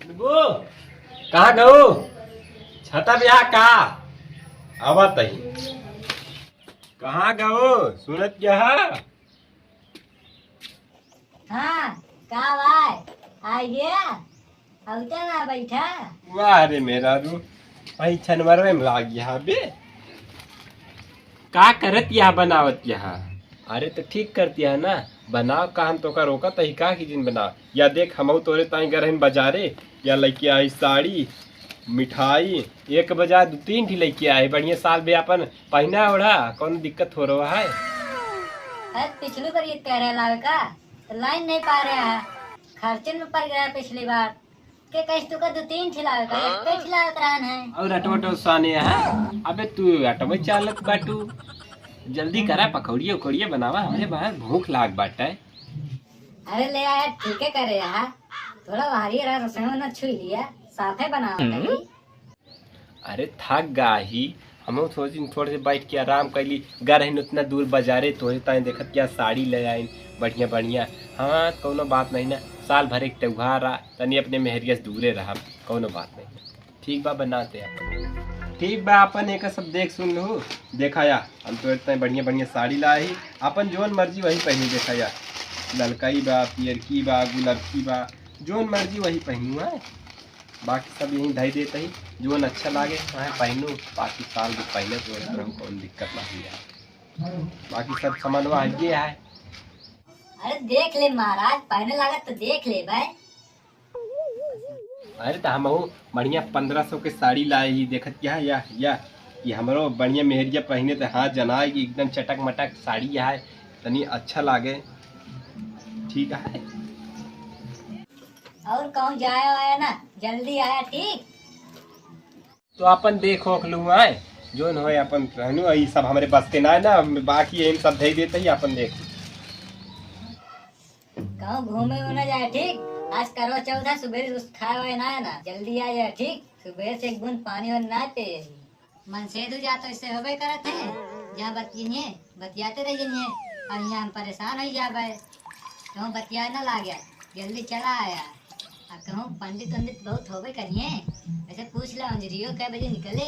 वो कहाँ गो छता ब्याह का आवत ही कहाँ गो सूरत क्या हाँ का भाई आ गया औता ना बैठा। वाह रे मेरा रू वही छनवर में लाग गया बे का करत यहाँ बनावत यहाँ। अरे तो ठीक करती है ना बनाव का हम तो का रोका तही का की दिन बनाव या देख हम तोरे ताई गए बाजारे या लेके आई साड़ी मिठाई एक बजा दो तीन ठी लेके आए बढ़िया साल बे अपन पहना ओढ़ा कौन दिक्कत हो रहा है। अरे पिछली बार ये कह रहे लावे का तो लाइन नहीं पा रहे हैं खर्चन में पड़ गया पिछली बार के कहीं तो का दो तीन खिलावे का एक पे खिलावे करान है और अटवटो साने है अबे तू अटवे चालक बाटू जल्दी करा पकौड़िया उकौड़िया बनावा हमारे बाहर भूख लाग बाटा है। अरे ले आया ठीक है करे यार थोड़ा भारी रहा रसोई में न छुई लिया साथे बनावा अरे थक गाही हम थोड़े से बैठ के आराम कैली गा रही उतना दूर बाजारे तोहे ताई देखत क्या साड़ी ले आई बढ़िया बढ़िया। हाँ कोनो बात नहीं ना साल भर एक त्योहार आ तनी अपने मेहरिया से दूरे रहा कोनो बात नहीं ठीक बा बनाते अपन ठीक बा अपन एक सब देख सुन लू देखा या हम तो इतना बढ़िया बढ़िया साड़ी लाए ही अपन जोन मर्जी वही पहनी देखा या ललकाई बा पियरकी बा गुलाबी बा जोन मर्जी वही पहनू है बाकी सब यहीं ढाई देते ही जोन अच्छा लागे वहाँ पहनू बाकी साल भी पहले तो एकदम कौन दिक्कत नहीं है बाकी सब सामान वहाँ ये है। अरे देख ले महाराज पहने लगा तो देख ले भाई। अरे तो हम बढ़िया 1500 के साड़ी लाए ही देखत क्या या कि हमारो बढ़िया मेहरिया पहने तो हाथ जनाए कि एकदम चटक मटक साड़ी है तनी अच्छा लागे ठीक है। और कहूँ जाया आया ना जल्दी आया ठीक तो अपन देखो लू आए जो न हो अपन रहनु यही सब हमारे बस के ना है ना बाकी यही सब दे देते ही अपन देख कहूँ घूमे उना जाए ठीक आज करवा चौथ है सुबह उस खाए वाए ना है ना जल्दी आ जाए ठीक सुबह से एक बूंद पानी और ना पे मन से दू जा तो इससे होबे करत है जहाँ बतिये बतियाते रहिए और यहाँ हम परेशान हो जा भाई कहूँ बतिया ना ला गया जल्दी चला आया अब कहूँ पंडित पंडित बहुत होबे करिए ऐसे पूछ लो अंजरियो कै बजे निकले।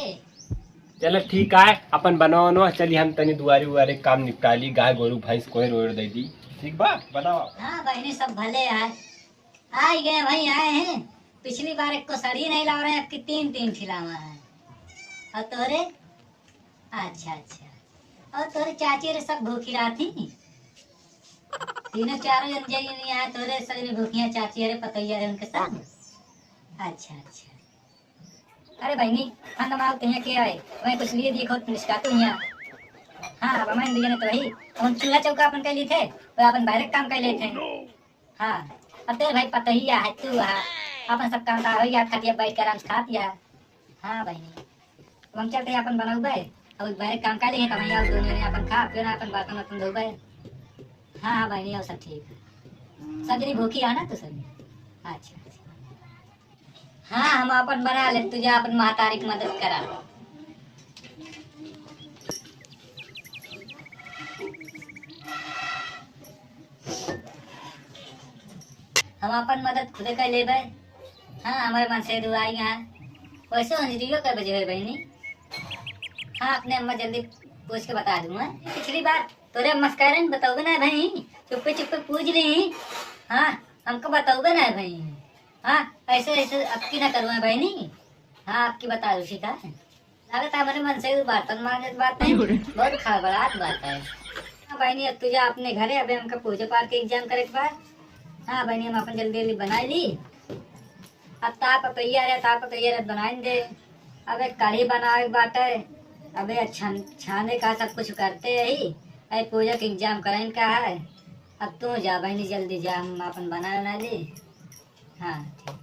चलो ठीक है अपन बनाओ चलिए हम तनी दुआरे उआरे काम निपटा ली गाय गोरू भैंस कोई रोड दे दी ठीक बा बनाओ। हाँ बहनी सब भले आए आ गए भाई आए हैं पिछली बार एक को सड़ी नहीं ला रहे हैं आपकी तीन तीन खिलावा है और तोरे अच्छा अच्छा और तोरे चाची रे सब भूखी रहती तीनों चारों जन जाइए नहीं आए तोरे सभी भूखियाँ चाची अरे पतैया रे उनके साथ अच्छा अच्छा। अरे बहनी खाना माल कहीं के आए वही कुछ लिए देखो निष्काते यहाँ हाँ अब हमारे दिया ने तो वही हम चूल्हा चौका अपन कर लिए थे वो अपन बाहर काम कर लिए थे। हाँ अब तेरे भाई पतैया है तू है अपन सब काम हो गया खटिया बैठ कर आराम से खा पिया। हाँ बहनी हम चलते अपन बनाऊ भाई अब बाहर काम कर लिए तो भैया दोनों ने अपन खा फिर अपन बर्तन वर्तन धो गए। हाँ हाँ बहनी और सब ठीक है सब जनी भूखी है ना तो सब अच्छा अच्छा। हाँ हम अपन बना ले तुझे अपन महतारी की मदद करा हम अपन मदद खुद कर ले भाई। हाँ हमारे मन से दुआई यहाँ वैसे अंजलियो कर बजे है बहनी। हाँ अपने अम्मा जल्दी पूछ के बता दूंगा पिछली बार तोरे मस्करन बताओगे ना भाई चुप्पे चुप्पे पूछ ली। हाँ हमको बताओगे ना भाई। हाँ ऐसे ऐसे आपकी ना करूँगा बहनी। हाँ आपकी बता दो ठीक है लागत हमारे मन से बर्तन मांगने बात नहीं बहुत खबरात बात है। हाँ बहनी अब तुझे अपने घरे अभी हमका पूजा पाठ के एग्जाम करे के बाद हाँ बहनी हम अपन जल्दी जल्दी बनाई ली अब ताप तैयार है ताप तैयार बनाए दे अब एक कढ़ी बनाए बाटे अबे अच्छा छाने का सब कुछ करते ही अरे पूजा के एग्जाम करें का है। अब तू जा बहनी जल्दी जा हम अपन बना ली। हाँ ठीक।